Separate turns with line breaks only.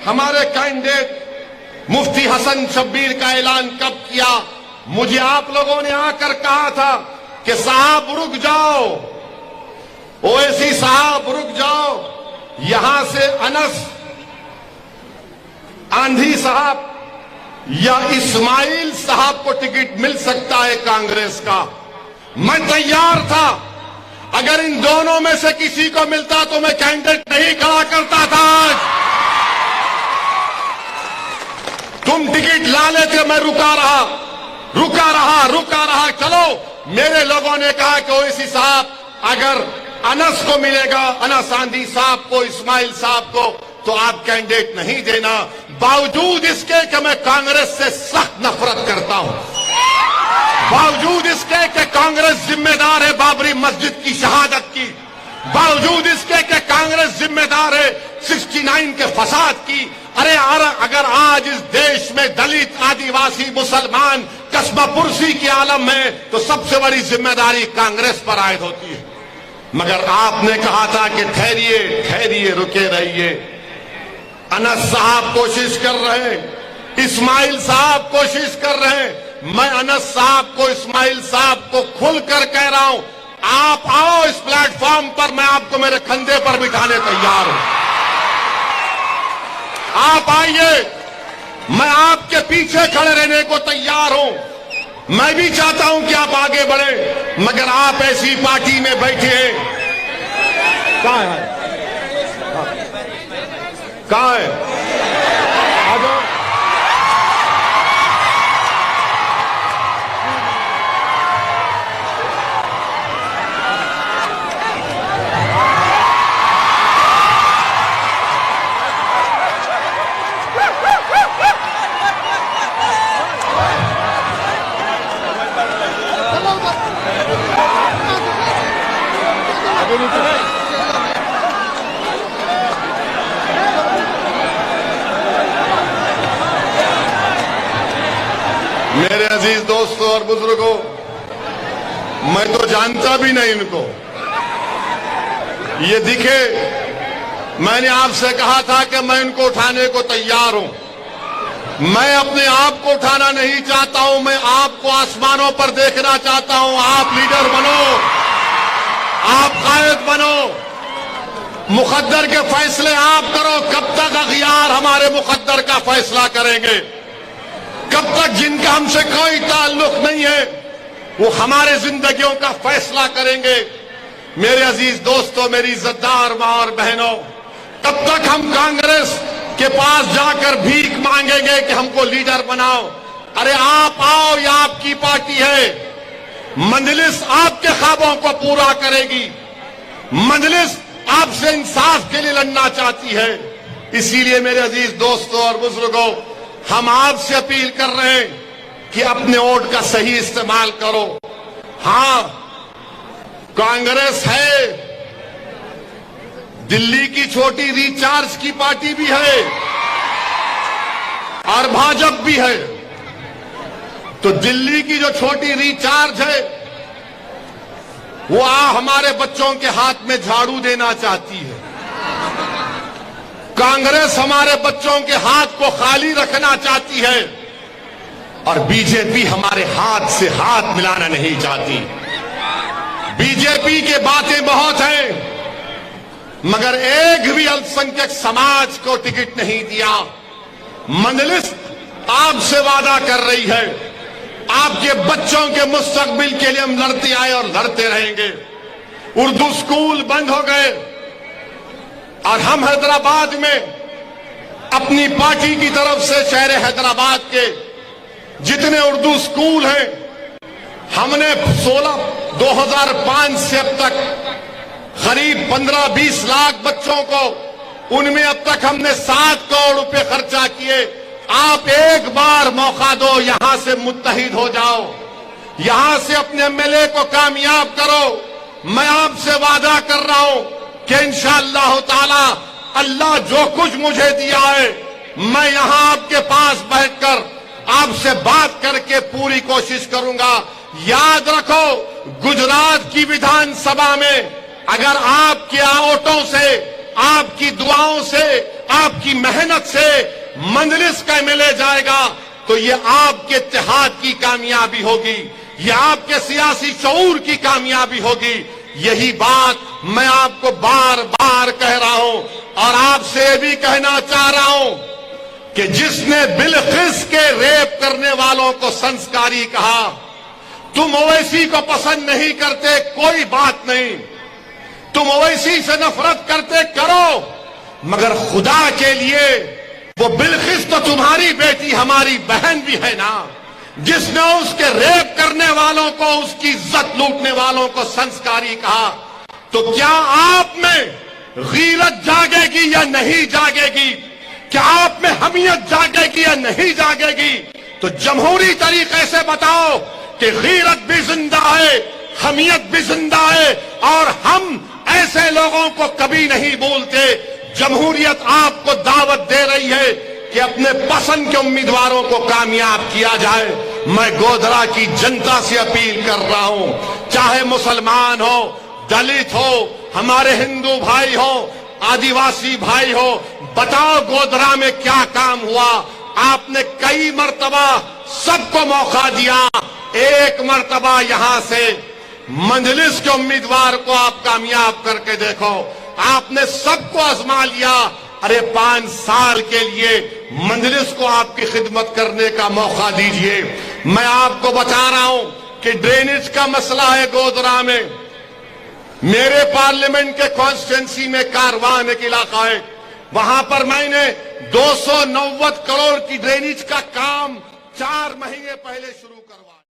हमारे कैंडिडेट मुफ्ती हसन शब्बीर का ऐलान कब किया? मुझे आप लोगों ने आकर कहा था कि साहब रुक जाओ, ओवैसी साहब रुक जाओ, यहां से अनस आंधी साहब या इस्माइल साहब को टिकट मिल सकता है कांग्रेस का। मैं तैयार था, अगर इन दोनों में से किसी को मिलता तो मैं कैंडिडेट नहीं खड़ा करता था। तुम टिकट ला लेते, मैं रुका रहा। चलो, मेरे लोगों ने कहा कि ओवैसी साहब अगर अनस को मिलेगा, अनस आंधी साहब को, इस्माइल साहब को, तो आप कैंडिडेट नहीं देना। बावजूद इसके कि मैं कांग्रेस से सख्त नफरत करता हूं, बावजूद इसके कि कांग्रेस जिम्मेदार है बाबरी मस्जिद की शहादत की, बावजूद इसके कि कांग्रेस जिम्मेदार है 69 के फसाद की। अरे अगर आज इस देश में दलित, आदिवासी, मुसलमान कस्बापुरसी के आलम में, तो सबसे बड़ी जिम्मेदारी कांग्रेस पर आयद होती है। मगर आपने कहा था कि ठहरिए, रुके रहिए। अनस साहब कोशिश कर रहे हैं, इस्माइल साहब कोशिश कर रहे हैं। मैं अनस साहब को, इस्माइल साहब को खुलकर कह रहा हूं, आप आओ इस प्लेटफॉर्म पर, मैं आपको मेरे कंधे पर बिठाने तैयार हूं। आप आइए, मैं आपके पीछे खड़े रहने को तैयार हूं। मैं भी चाहता हूं कि आप आगे बढ़े, मगर आप ऐसी पार्टी में बैठे हैं। कहां है? आ जाओ। मेरे अजीज दोस्तों और बुजुर्गों, मैं तो जानता भी नहीं इनको। ये दिखे, मैंने आपसे कहा था कि मैं इनको उठाने को तैयार हूं। मैं अपने आप को उठाना नहीं चाहता हूं, मैं आपको आसमानों पर देखना चाहता हूं। आप लीडर बनो, आप कायद बनो, मुकद्दर के फैसले आप करो। कब तक अखियार हमारे मुकद्दर का फैसला करेंगे? कब तक जिनका हमसे कोई ताल्लुक नहीं है वो हमारे जिंदगियों का फैसला करेंगे? मेरे अजीज दोस्तों, मेरी इज्जतदार मां और बहनों, कब तक हम कांग्रेस के पास जाकर भीख मांगेंगे कि हमको लीडर बनाओ? अरे आप आओ, ये आपकी पार्टी है। मजलिस आपके ख्वाबों को पूरा करेगी। मजलिस आपसे इंसाफ के लिए लड़ना चाहती है। इसीलिए मेरे अजीज दोस्तों और बुजुर्गों, हम आपसे अपील कर रहे हैं कि अपने वोट का सही इस्तेमाल करो। हां, कांग्रेस है, दिल्ली की छोटी रिचार्ज की पार्टी भी है और भाजपा भी है। तो दिल्ली की जो छोटी रिचार्ज है वो हमारे बच्चों के हाथ में झाड़ू देना चाहती है। कांग्रेस हमारे बच्चों के हाथ को खाली रखना चाहती है और बीजेपी हमारे हाथ से हाथ मिलाना नहीं चाहती। बीजेपी के बातें बहुत हैं, मगर एक भी अल्पसंख्यक समाज को टिकट नहीं दिया। मजलिस आपसे वादा कर रही है, आपके बच्चों के मुस्तकबिल के लिए हम लड़ते आए और लड़ते रहेंगे। उर्दू स्कूल बंद हो गए और हम हैदराबाद में अपनी पार्टी की तरफ से शहर हैदराबाद के जितने उर्दू स्कूल हैं, हमने 2005 से अब तक करीब 15-20 लाख बच्चों को, उनमें अब तक हमने 7 करोड़ रुपए खर्चा किए। आप एक बार मौका दो, यहां से मुत्तहिद हो जाओ, यहां से अपने एमएलए को कामयाब करो। मैं आपसे वादा कर रहा हूं कि इंशाअल्लाह ताला अल्लाह जो कुछ मुझे दिया है, मैं यहां आपके पास बैठकर आपसे बात करके पूरी कोशिश करूंगा। याद रखो, गुजरात की विधानसभा में अगर आपके वोटों से, आपकी दुआओं से आपकी मेहनत से मंजलिस का एमएलए जाएगा तो ये आपके इत्तेहाद की कामयाबी होगी, ये आपके सियासी शऊर की कामयाबी होगी। यही बात मैं आपको बार बार कह रहा हूं और आपसे भी कहना चाह रहा हूं कि जिसने बिलकिस के रेप करने वालों को संस्कारी कहा, तुम ओवैसी को पसंद नहीं करते कोई बात नहीं, तुम ओवैसी से नफरत करते करो, मगर खुदा के लिए वो बिलकिस तो तुम्हारी बेटी हमारी बहन भी है ना, जिसने उसके रेप करने वालों को, उसकी इज्जत लूटने वालों को संस्कारी कहा। तो क्या आप में गीरत जागेगी या नहीं जागेगी? क्या आप में हमियत जागेगी या नहीं जागेगी? तो जमहूरी तरीके से बताओ कि गीरत भी जिंदा है, हमियत भी जिंदा है, और हम ऐसे लोगों को कभी नहीं भूलते। जमहूरियत आपको दावत दे रही है कि अपने पसंद के उम्मीदवारों को कामयाब किया जाए। मैं गोधरा की जनता से अपील कर रहा हूं, चाहे मुसलमान हो, दलित हो, हमारे हिंदू भाई हो, आदिवासी भाई हो, बताओ गोधरा में क्या काम हुआ? आपने कई मर्तबा सबको मौका दिया, एक मर्तबा यहां से मंजलिस के उम्मीदवार को आप कामयाब करके देखो। आपने सबको आजमा लिया, अरे 5 साल के लिए मंजलिस को आपकी खिदमत करने का मौका दीजिए। मैं आपको बता रहा हूं कि ड्रेनेज का मसला है गोधरा में। मेरे पार्लियामेंट के कॉन्स्टिट्यूंसी में कारवान एक इलाका है, वहां पर मैंने 290 करोड़ की ड्रेनेज का काम 4 महीने पहले शुरू